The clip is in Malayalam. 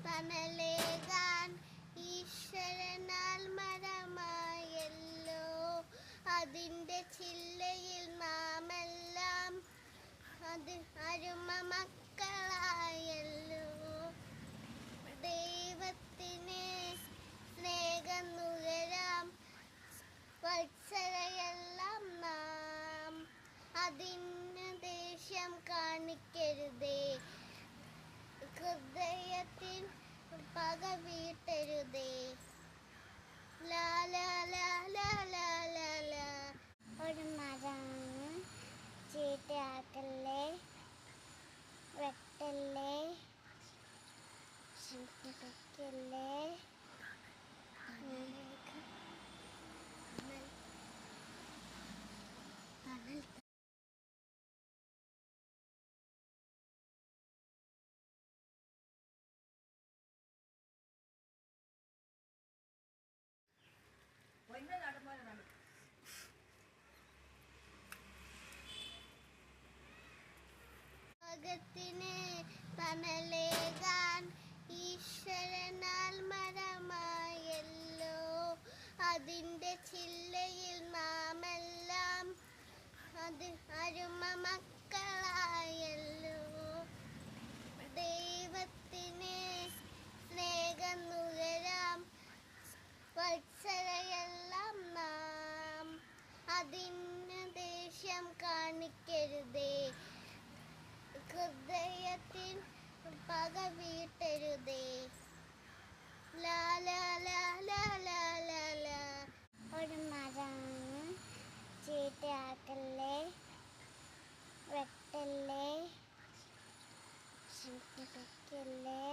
തണലേകാൻ ഈശ്വരനാൽ മരമായല്ലോ. അതിൻ്റെ ചില്ലയിൽ നാമെല്ലാം അരുമ മക്കളായല്ലോ. ദൈവത്തിന് സ്നേഹം നുകരാം വത്സരയെല്ലാം നാം. അതിന് ദേഷ്യം കാണിക്കരുതേ, ഹൃദയത്തിൽ പക വീട്ടരുതേ. ലാ ലാ ലാ ലാ ലാ ലാ ലാ. ഒരു മരം ചീത്തയാക്കല്ലേ, വെട്ടല്ലേ, ശബ്ദിക്കല്ലേ. ത്തിന് തണലേകാൻ ഈശ്വരനാൽ മരമായല്ലോ. അതിൻ്റെ ചില്ലയിൽ നാമെല്ലാം അരുമ മക്കളായല്ലോ. ദൈവത്തിന് സ്നേഹം നുകരാം വത്സരയെല്ലാം നാം. അതിന് ദേഷ്യം കാണിക്കരുതേ, ഹൃദയത്തിൽ പക വീട്ടരുതേ. ലാ ലാ ലാ ലാ ലാ ലാ ലാ. ഒരു മരം ചീത്തയാക്കല്ലേ, വെട്ടല്ലേ, ശബ്ദിക്കല്ലേ.